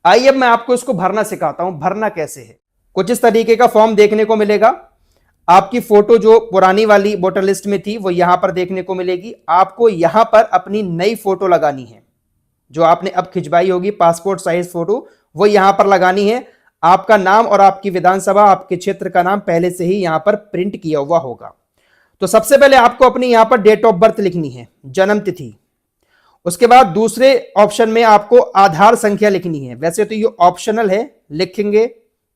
आइए अब मैं आपको इसको भरना सिखाता हूं, भरना कैसे है। कुछ इस तरीके का फॉर्म देखने को मिलेगा। आपकी फोटो जो पुरानी वाली वोटर लिस्ट में थी वो यहां पर देखने को मिलेगी। आपको यहां पर अपनी नई फोटो लगानी है, जो आपने अब खिंचवाई होगी पासपोर्ट साइज फोटो, वो यहां पर लगानी है। आपका नाम और आपकी विधानसभा, आपके क्षेत्र का नाम पहले से ही यहां पर प्रिंट किया हुआ होगा। तो सबसे पहले आपको अपनी यहां पर डेट ऑफ बर्थ लिखनी है, जन्म तिथि। उसके बाद दूसरे ऑप्शन में आपको आधार संख्या लिखनी है। वैसे तो ये ऑप्शनल है, लिखेंगे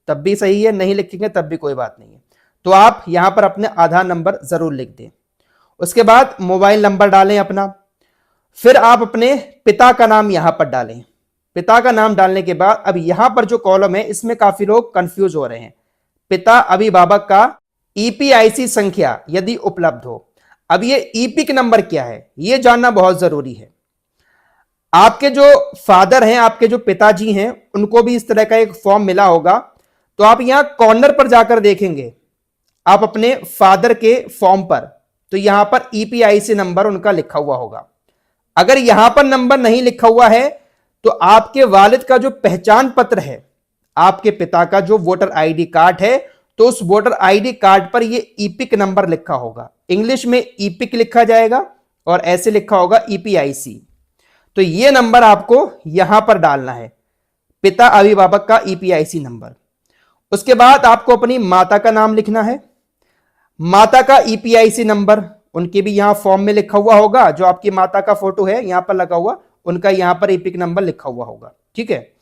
तब भी सही है, नहीं लिखेंगे तब भी कोई बात नहीं है। तो आप यहां पर अपने आधार नंबर जरूर लिख दें। उसके बाद मोबाइल नंबर डालें अपना। फिर आप अपने पिता का नाम यहां पर डालें। पिता का नाम डालने के बाद अब यहां पर जो कॉलम है इसमें काफी लोग कंफ्यूज हो रहे हैं। पिता अभिभावक का ईपीआईसी संख्या यदि उपलब्ध हो। अब ये ईपिक नंबर क्या है ये जानना बहुत जरूरी है। आपके जो फादर हैं, आपके जो पिताजी हैं, उनको भी इस तरह का एक फॉर्म मिला होगा। तो आप यहां कॉर्नर पर जाकर देखेंगे आप अपने फादर के फॉर्म पर, तो यहां पर ईपीआईसी नंबर उनका लिखा हुआ होगा। अगर यहां पर नंबर नहीं लिखा हुआ है तो आपके वालिद का जो पहचान पत्र है, आपके पिता का जो वोटर आईडी कार्ड है, तो उस वोटर आईडी कार्ड पर ये ईपिक नंबर लिखा होगा। इंग्लिश में ईपिक लिखा जाएगा और ऐसे लिखा होगा ईपीआईसी। तो ये नंबर आपको यहां पर डालना है, पिता अभिभावक का ईपीआईसी नंबर। उसके बाद आपको अपनी माता का नाम लिखना है, माता का ईपीआईसी नंबर उनके भी यहां फॉर्म में लिखा हुआ होगा। जो आपकी माता का फोटो है यहां पर लगा हुआ, उनका यहां पर ईपिक नंबर लिखा हुआ होगा। ठीक है,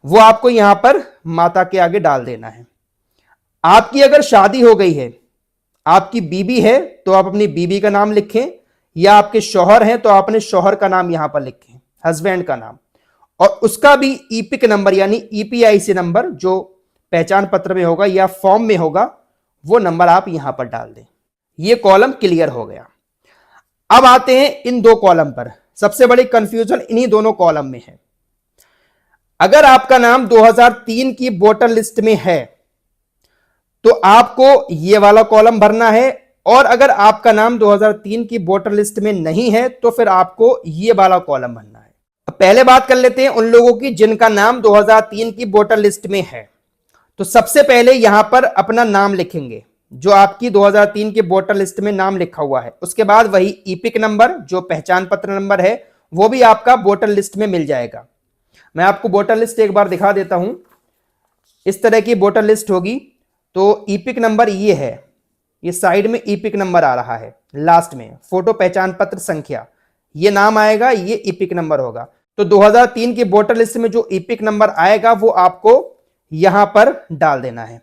वो आपको यहां पर माता के आगे डाल देना है। आपकी अगर शादी हो गई है, आपकी बीबी है, तो आप अपनी बीबी का नाम लिखें, या आपके शौहर हैं तो आपने शौहर का नाम यहां पर लिखें, हस्बैंड का नाम, और उसका भी ईपिक नंबर यानी ईपीआईसी नंबर जो पहचान पत्र में होगा या फॉर्म में होगा, वो नंबर आप यहां पर डाल दें। ये कॉलम क्लियर हो गया। अब आते हैं इन दो कॉलम पर। सबसे बड़ी कंफ्यूजन इन्हीं दोनों कॉलम में है। अगर आपका नाम 2003 की वोटर लिस्ट में है तो आपको यह वाला कॉलम भरना है, और अगर आपका नाम 2003 की वोटर लिस्ट में नहीं है तो फिर आपको यह वाला कॉलम भरना है। अब पहले बात कर लेते हैं उन लोगों की जिनका नाम 2003 की वोटर लिस्ट में है। तो सबसे पहले यहां पर अपना नाम लिखेंगे, जो आपकी 2003 की वोटर लिस्ट में नाम लिखा हुआ है। उसके बाद वही ईपिक नंबर जो पहचान पत्र नंबर है वो भी आपका वोटर लिस्ट में मिल जाएगा। मैं आपको वोटर लिस्ट एक बार दिखा देता हूं। इस तरह की वोटर लिस्ट होगी। तो ईपिक नंबर ये है, ये साइड में ईपिक नंबर आ रहा है, लास्ट में फोटो पहचान पत्र संख्या, ये नाम आएगा, ये ईपिक नंबर होगा। तो 2003 की वोटर लिस्ट में जो ईपिक नंबर आएगा वो आपको यहां पर डाल देना है।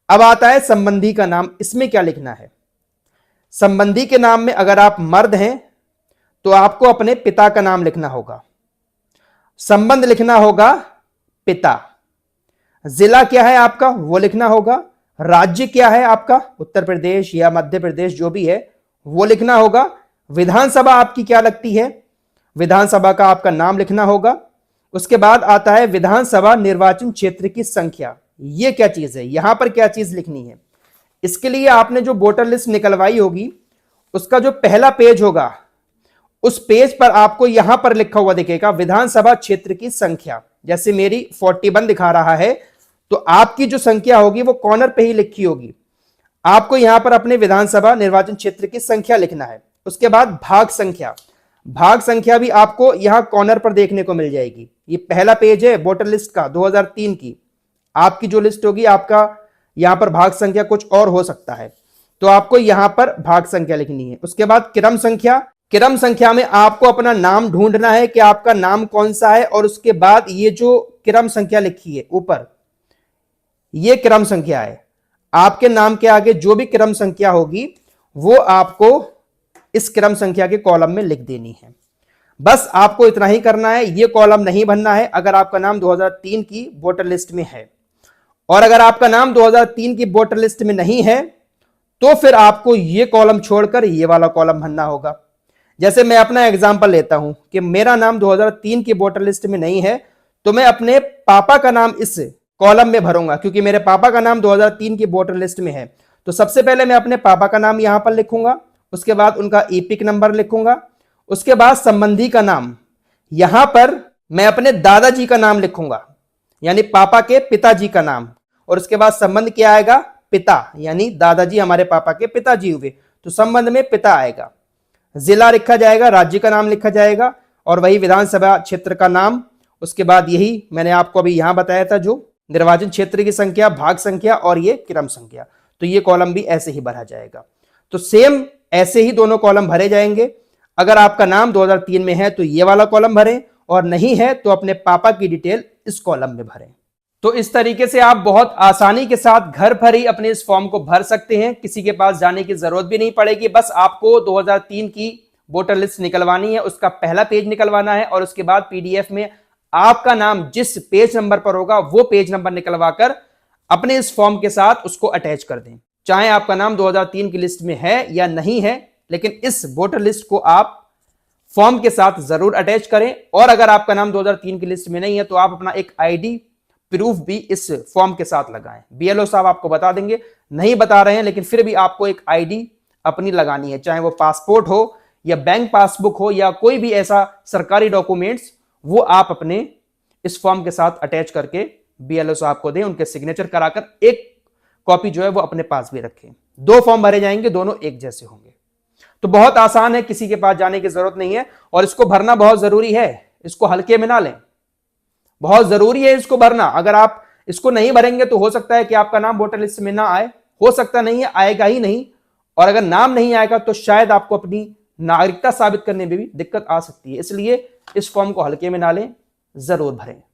अब आता है संबंधी का नाम। इसमें क्या लिखना है? संबंधी के नाम में अगर आप मर्द हैं तो आपको अपने पिता का नाम लिखना होगा, संबंध लिखना होगा पिता, जिला क्या है आपका वो लिखना होगा, राज्य क्या है आपका उत्तर प्रदेश या मध्य प्रदेश जो भी है वो लिखना होगा, विधानसभा आपकी क्या लगती है, विधानसभा का आपका नाम लिखना होगा। उसके बाद आता है विधानसभा निर्वाचन क्षेत्र की संख्या। ये क्या चीज है, यहां पर क्या चीज लिखनी है? इसके लिए आपने जो वोटर लिस्ट निकलवाई होगी उसका जो पहला पेज होगा उस पेज पर आपको यहां पर लिखा हुआ दिखेगा विधानसभा क्षेत्र की संख्या। जैसे मेरी 41 दिखा रहा है, तो आपकी जो संख्या होगी वो कॉर्नर पे ही लिखी होगी। आपको यहां पर अपने विधानसभा निर्वाचन क्षेत्र की संख्या लिखना है। उसके बाद भाग संख्या, भाग संख्या भी आपको यहां कॉर्नर पर देखने को मिल जाएगी। ये पहला पेज है वोटर लिस्ट का 2003 की। आपकी जो लिस्ट होगी आपका यहां पर भाग संख्या कुछ और हो सकता है, तो आपको यहां पर भाग संख्या लिखनी है। उसके बाद क्रम संख्या, क्रम संख्या में आपको अपना नाम ढूंढना है कि आपका नाम कौन सा है, और उसके बाद ये जो क्रम संख्या लिखी है ऊपर, ये क्रम संख्या है। आपके नाम के आगे जो भी क्रम संख्या होगी वो आपको इस क्रम संख्या के कॉलम में लिख देनी है। बस आपको इतना ही करना है, ये कॉलम नहीं भरना है अगर आपका नाम 2003 की वोटर लिस्ट में है। और अगर आपका नाम 2003 की वोटर लिस्ट में नहीं है तो फिर आपको ये कॉलम छोड़कर ये वाला कॉलम भरना होगा। जैसे मैं अपना एग्जांपल लेता हूं कि मेरा नाम 2003 की वोटर लिस्ट में नहीं है, तो मैं अपने पापा का नाम इस कॉलम में भरूंगा, क्योंकि मेरे पापा का नाम 2003 की वोटर लिस्ट में है। तो सबसे पहले मैं अपने पापा का नाम यहां पर लिखूंगा, उसके बाद उनका ईपिक नंबर लिखूंगा, उसके बाद संबंधी का नाम, यहां पर मैं अपने दादाजी का नाम लिखूंगा। यानी पापा के पिताजी का नाम, और उसके बाद संबंध क्या आएगा, पिता, यानी दादाजी हमारे पापा के पिताजी हुए, तो संबंध में पिता आएगा। जिला लिखा जाएगा, राज्य का नाम लिखा जाएगा, और वही विधानसभा क्षेत्र का नाम। उसके बाद यही मैंने आपको अभी यहां बताया था, जो निर्वाचन क्षेत्र की संख्या, भाग संख्या और ये क्रम संख्या, तो ये कॉलम भी ऐसे ही भरा जाएगा। तो सेम ऐसे ही दोनों कॉलम भरे जाएंगे। अगर आपका नाम 2003 में है तो ये वाला कॉलम भरें, और नहीं है तो अपने पापा की डिटेल इस कॉलम में भरें। तो इस तरीके से आप बहुत आसानी के साथ घर पर ही अपने इस फॉर्म को भर सकते हैं, किसी के पास जाने की जरूरत भी नहीं पड़ेगी। बस आपको 2003 की वोटर लिस्ट निकलवानी है, उसका पहला पेज निकलवाना है, और उसके बाद पीडीएफ में आपका नाम जिस पेज नंबर पर होगा वो पेज नंबर निकलवाकर अपने इस फॉर्म के साथ उसको अटैच कर दें। चाहे आपका नाम 2003 की लिस्ट में है या नहीं है, लेकिन इस वोटर लिस्ट को आप फॉर्म के साथ जरूर अटैच करें। और अगर आपका नाम 2003 की लिस्ट में नहीं है तो आप अपना एक आईडी प्रूफ भी इस फॉर्म के साथ लगाएं। बीएलओ साहब आपको बता देंगे, नहीं बता रहे हैं लेकिन फिर भी आपको एक आईडी अपनी लगानी है, चाहे वो पासपोर्ट हो या बैंक पासबुक हो या कोई भी ऐसा सरकारी डॉक्यूमेंट्स, वो आप अपने इस फॉर्म के साथ अटैच करके बीएलओ साहब को दें, उनके सिग्नेचर कराकर एक कॉपी जो है वो अपने पास भी रखें। 2 फॉर्म भरे जाएंगे, दोनों एक जैसे होंगे। तो बहुत आसान है, किसी के पास जाने की जरूरत नहीं है, और इसको भरना बहुत जरूरी है, इसको हल्के में ना लें, बहुत जरूरी है इसको भरना। अगर आप इसको नहीं भरेंगे तो हो सकता है कि आपका नाम वोटर लिस्ट में ना आए, हो सकता नहीं है, आएगा ही नहीं, और अगर नाम नहीं आएगा तो शायद आपको अपनी नागरिकता साबित करने में भी दिक्कत आ सकती है। इसलिए इस फॉर्म को हल्के में ना लें, जरूर भरें।